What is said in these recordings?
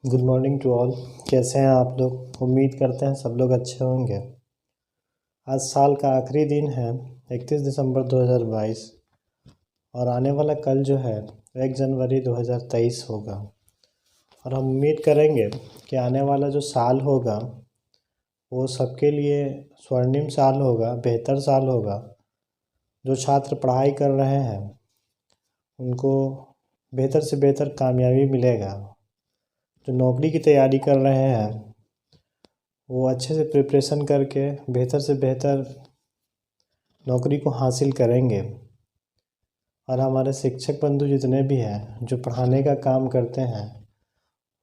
Good morning to all. कैसे हैं आप लोग? उम्मीद करते हैं सब लोग अच्छे होंगे। आज साल का आखिरी दिन है, 31 दिसंबर 2022, और आने वाला कल जो है 1 जनवरी 2023 होगा। और हम उम्मीद करेंगे कि आने वाला जो साल होगा वो सबके लिए स्वर्णिम साल होगा, बेहतर साल होगा। जो छात्र पढ़ाई कर रहे हैं उनको बेहतर से बेहतर कामयाबी मिलेगा। जो नौकरी की तैयारी कर रहे हैं वो अच्छे से प्रिपरेशन करके बेहतर से बेहतर नौकरी को हासिल करेंगे। और हमारे शिक्षक बंधु जितने भी हैं जो पढ़ाने का काम करते हैं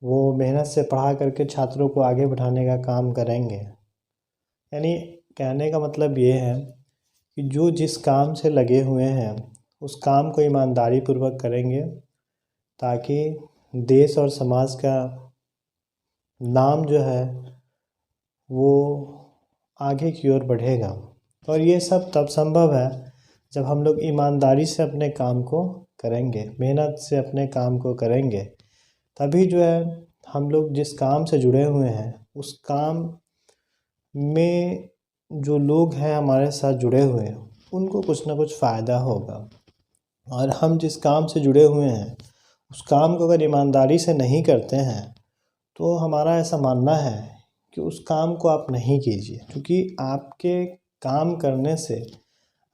वो मेहनत से पढ़ा करके छात्रों को आगे बढ़ाने का काम करेंगे। यानी कहने का मतलब ये है कि जो जिस काम से लगे हुए हैं उस काम को ईमानदारी पूर्वक करेंगे, ताकि देश और समाज का नाम जो है वो आगे की ओर बढ़ेगा। और ये सब तब संभव है जब हम लोग ईमानदारी से अपने काम को करेंगे, मेहनत से अपने काम को करेंगे। तभी जो है हम लोग जिस काम से जुड़े हुए हैं उस काम में जो लोग हैं हमारे साथ जुड़े हुए हैं उनको कुछ ना कुछ फ़ायदा होगा। और हम जिस काम से जुड़े हुए हैं उस काम को अगर ईमानदारी से नहीं करते हैं तो हमारा ऐसा मानना है कि उस काम को आप नहीं कीजिए, क्योंकि आपके काम करने से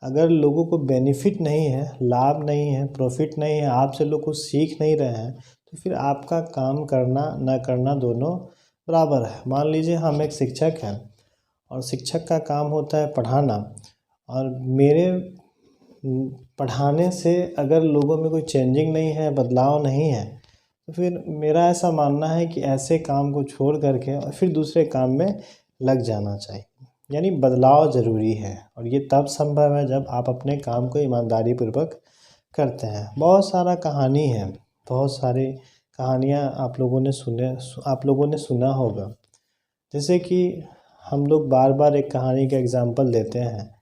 अगर लोगों को बेनिफिट नहीं है, लाभ नहीं है, प्रॉफिट नहीं है, आपसे लोग कुछ सीख नहीं रहे हैं, तो फिर आपका काम करना ना करना दोनों बराबर है। मान लीजिए हम एक शिक्षक हैं और शिक्षक का काम होता है पढ़ाना, और मेरे पढ़ाने से अगर लोगों में कोई चेंजिंग नहीं है, बदलाव नहीं है, तो फिर मेरा ऐसा मानना है कि ऐसे काम को छोड़ करके और फिर दूसरे काम में लग जाना चाहिए। यानी बदलाव ज़रूरी है, और ये तब संभव है जब आप अपने काम को ईमानदारी पूर्वक करते हैं। बहुत सारा कहानी है, बहुत सारी कहानियाँ आप लोगों ने सुना होगा। जैसे कि हम लोग बार बार एक कहानी का एग्जाम्पल देते हैं।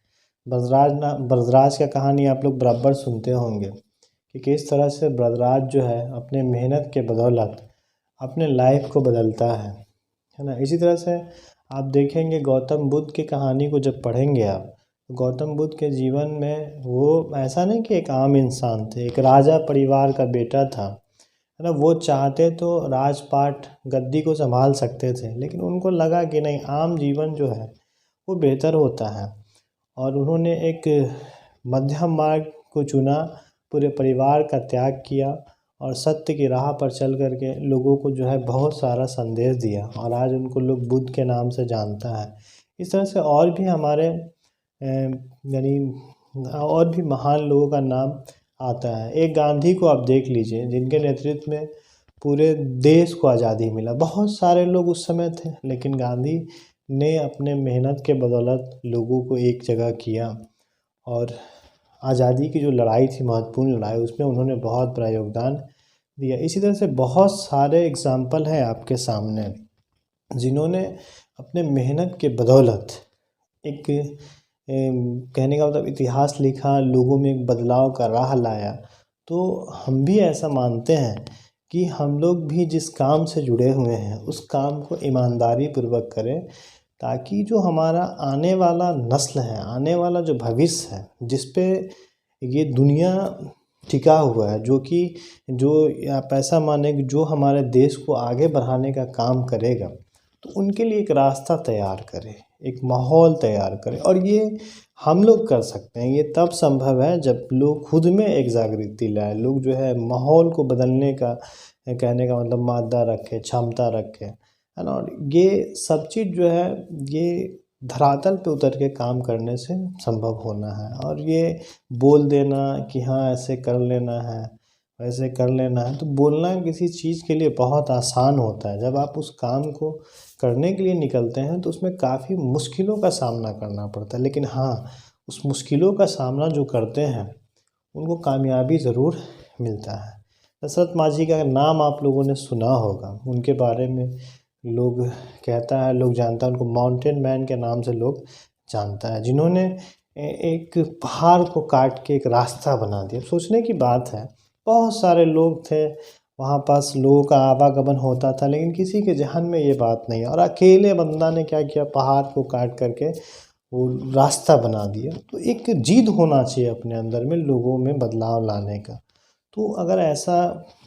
ब्रजराज का कहानी आप लोग बराबर सुनते होंगे कि किस तरह से ब्रजराज जो है अपने मेहनत के बदौलत अपने लाइफ को बदलता है ना। इसी तरह से आप देखेंगे गौतम बुद्ध की कहानी को जब पढ़ेंगे आप, तो गौतम बुद्ध के जीवन में वो ऐसा नहीं कि एक आम इंसान थे, एक राजा परिवार का बेटा था, है ना। वो चाहते तो राजपाट गद्दी को संभाल सकते थे, लेकिन उनको लगा कि नहीं, आम जीवन जो है वो बेहतर होता है। और उन्होंने एक मध्यम मार्ग को चुना, पूरे परिवार का त्याग किया और सत्य की राह पर चल करके लोगों को जो है बहुत सारा संदेश दिया, और आज उनको लोग बुद्ध के नाम से जानता है। इस तरह से और भी हमारे यानी और भी महान लोगों का नाम आता है। एक गांधी को आप देख लीजिए, जिनके नेतृत्व में पूरे देश को आज़ादी मिला। बहुत सारे लोग उस समय थे, लेकिन गांधी ने अपने मेहनत के बदौलत लोगों को एक जगह किया, और आज़ादी की जो लड़ाई थी, महत्वपूर्ण लड़ाई, उसमें उन्होंने बहुत बड़ा योगदान दिया। इसी तरह से बहुत सारे एग्जाम्पल हैं आपके सामने, जिन्होंने अपने मेहनत के बदौलत एक कहने का मतलब इतिहास लिखा, लोगों में एक बदलाव का राह लाया। तो हम भी ऐसा मानते हैं कि हम लोग भी जिस काम से जुड़े हुए हैं उस काम को ईमानदारी पूर्वक करें, ताकि जो हमारा आने वाला नस्ल है, आने वाला जो भविष्य है, जिस पे ये दुनिया टिका हुआ है, जो आप ऐसा माने कि जो हमारे देश को आगे बढ़ाने का काम करेगा, तो उनके लिए एक रास्ता तैयार करें, एक माहौल तैयार करें। और ये हम लोग कर सकते हैं। ये तब संभव है जब लोग खुद में एक जागृति लाए, लोग जो है माहौल को बदलने का, कहने का मतलब मादा रखें, क्षमता रखें, है ना। और ये सब चीज़ जो है ये धरातल पे उतर के काम करने से संभव होना है। और ये बोल देना कि हाँ ऐसे कर लेना है, वैसे कर लेना है, तो बोलना किसी चीज़ के लिए बहुत आसान होता है। जब आप उस काम को करने के लिए निकलते हैं तो उसमें काफ़ी मुश्किलों का सामना करना पड़ता है, लेकिन हाँ, उस मुश्किलों का सामना जो करते हैं उनको कामयाबी ज़रूर मिलता है। दशरथ माझी का नाम आप लोगों ने सुना होगा। उनके बारे में लोग कहता है, लोग जानता है, उनको माउंटेन मैन के नाम से लोग जानता है, जिन्होंने एक पहाड़ को काट के एक रास्ता बना दिया। सोचने की बात है, बहुत सारे लोग थे वहाँ पास लोगों का आवागमन होता था, लेकिन किसी के ज़हन में ये बात नहीं है। और अकेले बंदा ने क्या किया, पहाड़ को काट करके वो रास्ता बना दिया। तो एक जिद होना चाहिए अपने अंदर में, लोगों में बदलाव लाने का। तो अगर ऐसा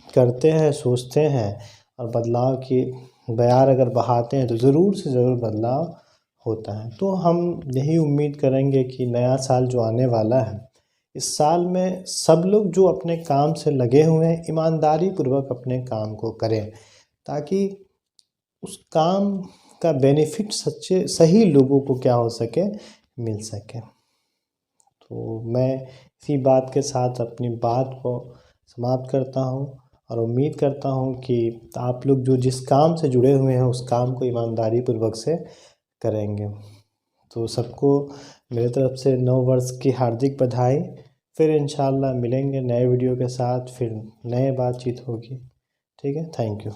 करते हैं, सोचते हैं और बदलाव की बयार अगर बहाते हैं तो ज़रूर से ज़रूर बदलाव होता है। तो हम यही उम्मीद करेंगे कि नया साल जो आने वाला है, इस साल में सब लोग जो अपने काम से लगे हुए हैं ईमानदारी पूर्वक अपने काम को करें, ताकि उस काम का बेनिफिट सच्चे सही लोगों को क्या हो सके, मिल सके। तो मैं इसी बात के साथ अपनी बात को समाप्त करता हूँ और उम्मीद करता हूँ कि आप लोग जो जिस काम से जुड़े हुए हैं उस काम को ईमानदारी पूर्वक से करेंगे। तो सबको मेरे तरफ से नव वर्ष की हार्दिक बधाई। फिर इंशाल्लाह मिलेंगे नए वीडियो के साथ, फिर नए बातचीत होगी। ठीक है, थैंक यू।